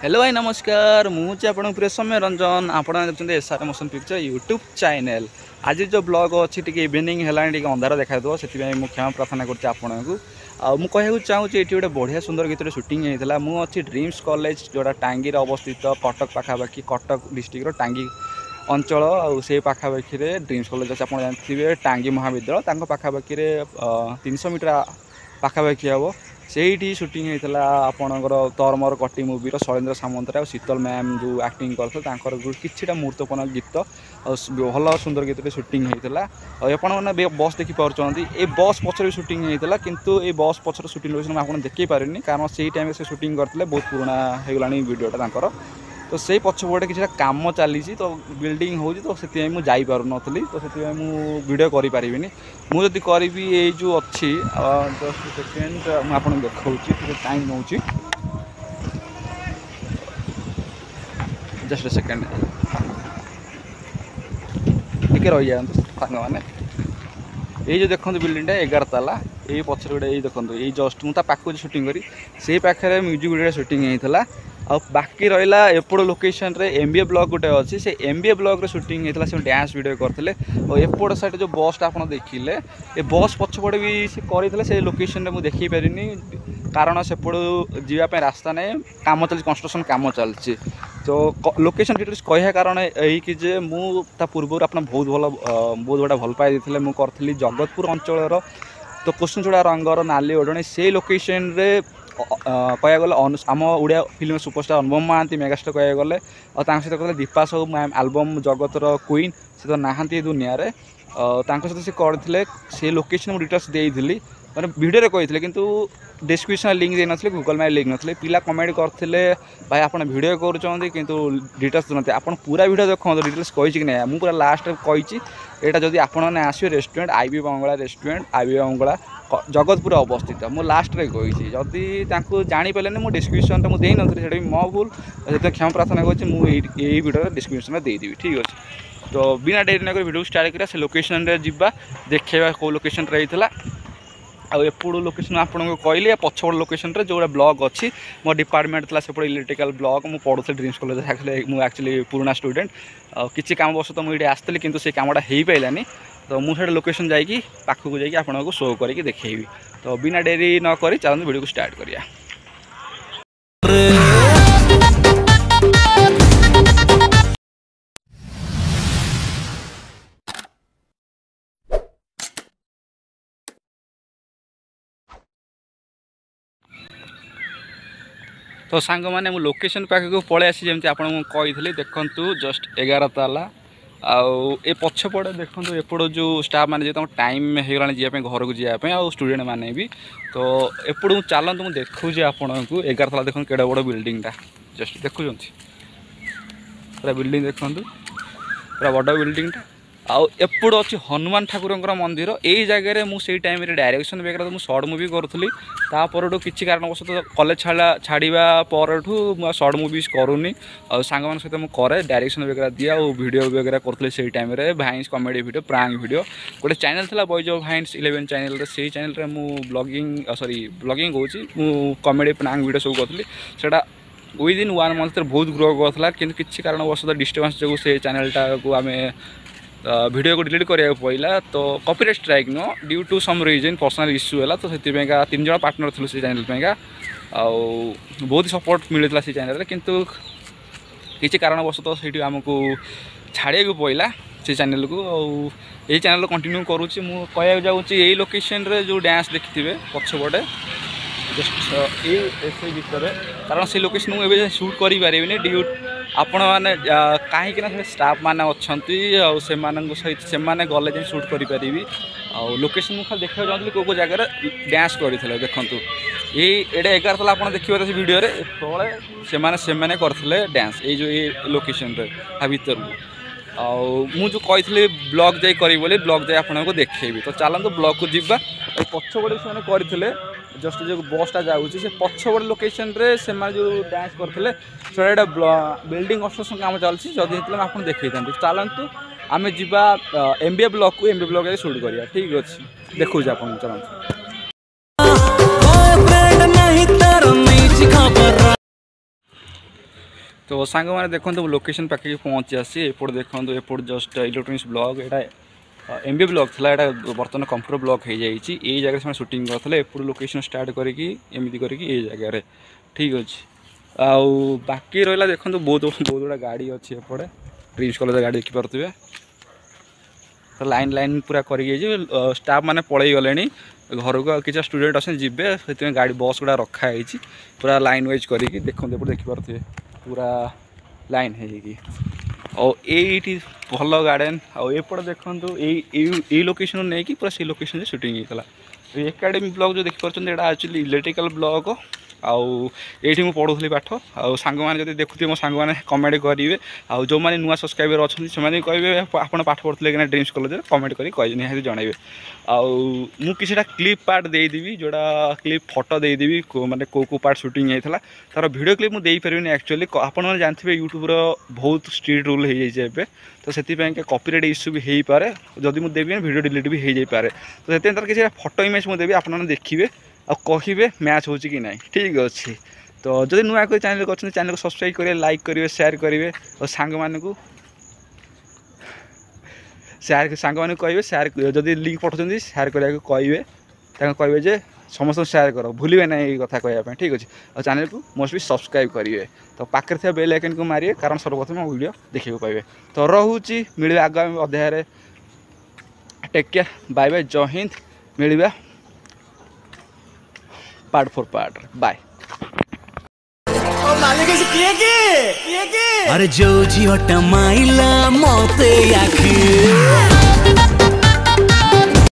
Hello भाई नमस्कार मुझे आप प्रिय समय रंजन आपड़ देखते SR motion picture YouTube channel. आज जो ब्लॉग अच्छी टी इवनिंग है टी अंधार देखा से क्षमा प्रार्थना करते आपको चाहूँगी ये गोटे बढ़िया सुंदर गीत शूटिंग होता मुझे ड्रीम्स कॉलेज जोड़ा टांगी अवस्थित कटक पाखापाखि कटक डिस्ट्रिक्ट टांगी अंचल से पाखापाखि ड्रीम्स कॉलेज अच्छे आप जानते टांगी महाविद्यालय पाखापाखि 300 मीटर पाखापाखि हम से शूटिंग होता आपणकर तोरमर कटी मूवीर शैलेन्द्र सामंतराय और शीतल मैम जो एक्टिंग करते कि महत्वपूर्ण गीत भल सुंदर गीत शूटिंग होता आपने बस देखिपुंट ये बस पचर शूटिंग होता किंतु ये बस पचर शूटिंग लोकेशन आप देखी पारे कारण से टाइम से शूटिंग करते बहुत पुराना होगा वीडियोटा तो से पछपटे किसी काम चली तो बिल्डिंग हो तो से मुझे पारुनी तो से वीडियो करें मुझे करी ये जो अच्छी जस्ट सेकेंड मुझे देखा टाइम नौ जस्ट सेकेंड टे रही जाए सांग मैंने ये जो देखते बिल्डिंग 11 ताला ये पचर गोटे ये देखो ये जस्ट मुझे पाखु शूटिंग करी से पाखे म्यूजिक वीडियो शूटिंग होता आ बाकी रहा एपड़ लोकेशन रे एमबीए ब्लॉक गोटे अच्छी से एमबीए ब्लॉक रे शूटिंग होता से डांस वीडियो करते और एपड़ साइड जो बसटा आप देखिले ये बस पछपटे भी से करते से लोकेशन मुझे देखी पारिनी कारण सेपड़ जावाई रास्ता नहीं कम चलती कंस्ट्रक्शन कम चलती तो लोकेशन डिटेल्स कह कारण यही कि जे मुझे पूर्व आप बहुत बड़ा भल पाई मुझे करी जगतपुर अंचल तो कृष्णचूड़ा रंगर नाली ओढ़णी से लोकेशन रे कह गले आम Odia film superstar Anupam Mohanty megastar कह गले और सहित कहते दीपा साहू मैम आलबम जगतर क्वीन से तो नहांती दुनिया सहित से करते से लोकेशन मुझे डिटेल्स देती मैंने वीडियो कही किंतु डिस्क्रिप्शन लिंक दे नथिले गूगल मैप लिंक नथिले पिला कमेंट करते भाई आप वीडियो करुँच किंतु डिटेल्स देते आप पूरा वीडियो देखो डिटेल्स कही कि नहीं मुझे पूरा लास्ट कही यहाँ जब आपने आसवे रेस्टोरेंट आईबी बंगला रेस्टोरेंट आईबी बंगला जगतपुर अवस्थित मुझे लास्ट में कही जदि जापारे मुझे डिस्क्रिप्शन मुझे देती से मो भूल से क्षमा प्रार्थना करी वीडियो डिस्क्रिप्शन में देदेवी ठीक अच्छे तो बिना डेरी नक वीडियो स्टार्ट करा से लोकेशन रे जिबा देखा कौ लोकेशन रही आउ लोकेशन आपको कहली पछपड़ लोकेशन रे जो ब्लॉक अच्छी मो डिपार्टमेंट था सेपटे इलेक्ट्रिकल ब्लॉक मुझे पढ़ुली ड्रीम्स कॉलेज एक्चुअली पुराना स्टूडेंट किसी काम बस तो मुझे आसती कि से कमटा हो पारानी तो मुझे लोकेशन जाकि पाखक जाकि आपको शो करके देखी तो बिना डेरी न करी चलते वीडियो को स्टार्ट करिया। तो सांग मैंने मु लोकेशन पाखक पलि आसी जमी आपको देखु जस्ट 11 ताला आउ ए पछपटे देखो एपड़ जो स्टाफ मैंने जो टाइम होगा जावाई घर को जावाई आ स्टूडेंट मैंने भी तो एपड़ चलते मुझे देखुची आपन को 11 ताला देखो केड़ा बड़ बिल्डिंगटा जस्ट देखुं पूरा बिल्डिंग देखो पूरा बड़ बिल्डिंगटा आउ एपड़ अच्छी हनुमान ठाकुर मंदिर यही जगह मुझे टाइम डायरेक्शन वगैरह तो सर्ट मुवी करूँ तापर किसी कारणवश कॉलेज छाड़ा पर सर्ट मुवीज करूनी और सांग सहित मुझे डायरेक्शन वगैरह दिया और वीडियो वगैरह करूँ से टाइम भाइंस कॉमेडी वीडियो प्रांक वीडियो गोटे चैनल था बॉयज ऑफ भाइंस 11 चैनल से चैनल में ब्लॉगिंग सॉरी ब्लॉगिंग कौन कॉमेडी प्रांक वीडियो सब करी से विदिन 1 मंथ बहुत ग्रो करता कि किसी कारणवश डिस्टर्बेंस जो से चैनलटा को आम वीडियो को डिलीट करा पड़ा तो copyright strike no due to some reason personal issue है तो से 3 जन पार्टनर थी से चैनल बहुत सपोर्ट मिलता से चैनल किंतु किसी कारणवश तो से आमको छाड़ा पड़ा से चैनल को यही चैनल कंटिन्यू करुँची मुझे जाऊँगी यही लोकेशन रे जो डांस देखिए पछपटे जस्ट ये भितर कारण से लोकेशन मुझे शूट करें ड्यू आपण मैंने कहीं स्टाफ मैंने अच्छा सहित से गले शूट करी लोकेशन मुझे देखा चाहूँगी कौ जगह डांस करते देखु ये 11 ताला आप देखिए वीडियो तले से करते डांस ये जो ये लोकेशन भितर आउ जो कही ब्लॉग जाई करी बोली ब्लॉग जाए आपको देखी तो चलते ब्लॉग को जीवा पछपटे से करते जस्ट जो बसटा जाऊँगी से पछपटे लोकेशन रे से जो डांस करते से बिल्डिंग कंस्ट्रक्शन काम चलती जदि आपको देखी था चलतु आम जा एमबीए ब्लॉक को एमबीए ब्लॉक शूट करिया ठीक अच्छे देखो आप चलते तो सांग मैंने देखो लोकेशन पाखे पहुँची आसी एपट देखो एपट जस्ट इलेक्ट्रोनिक्स ब्लॉक एटा एमबी ब्लॉक था यहाँ बर्तमान कंप्यूटर ब्लॉक हो जाए जगह से शूटिंग करते एपट लोकेशन स्टार्ट करके जगह ठीक अच्छे आउ बाकी रहा देखो बहुत गुड़ा गाड़ी अच्छी एपटे ड्रीम्स कॉलेज गाड़ी देखिपे तो लाइन लाइन पूरा कर स्टाफ मैंने पलि गले घर को किसी स्टूडेंट अच्छे जीवे से गाड़ी बस गुड़ा रखाई पूरा लाइन वाइज करके देखते देखिपे पूरा लाइन है ये भल गार्डन आउट देखो ये लोकेशन नहीं कि पूरा से लोकेशन शूटिंग होता है एकेडमी ब्लॉक जो देखिए यहाँ एक्चुअली इलेक्ट्रिकल ब्लॉक आउ ये मुझे पढ़ुली पाठ आउ सांग मैंने देखुए मो सांग मैंने कमेंट करेंगे आउ जो मैंने नुआ सब्सक्राइबर अच्छा से कहे आप पाठ पढ़ुले कि ड्रीम्स कॉलेज कमेंट कर निहाती जनइबे आउ किसी क्लिप पार्ट देदेवी जोड़ा क्लिप फोटो देदेवी माने को पार्ट शूटिंग होता तार वीडियो क्लिप मुझे देपारे एक्चुअली आपने जानते हैं यूट्यूब बहुत स्ट्रिक्ट रूल हो जाए तो से कॉपीराइट इश्यू भी हो पारे जदि मुझे देवी वीडियो डिलीट भी हो जाए पारे तो से किसी फोटो इमेज मुझे देवी आपने देखिए आ कहे मैच हो कि ना ठीक अच्छे तो जब नुआ कोई चैनल कर चैनल को सब्सक्राइब करेंगे लाइक करेंगे शेयर करेंगे और सांग मानू शेयर सांग मानू कहे शेयर जदि लिंक पठाउछन्ति शेयर करिया कहे कहे जे समस्त शेयर कर भूलिए ना ये कथा कहवाई ठीक अच्छे और चैनल को मोस्ट भी सब्सक्राइब करेंगे तो पाखे थे बेल आइकन को मारिए कारण सर्वप्रथम वीडियो देखिए पाइबे तो रोचे मिले आगामी अध्याय टेक केयर बाय बाय जय हिंद मिलवा पार्ट फॉर पार्ट बाय अरे जो झीटा माइला मते आखि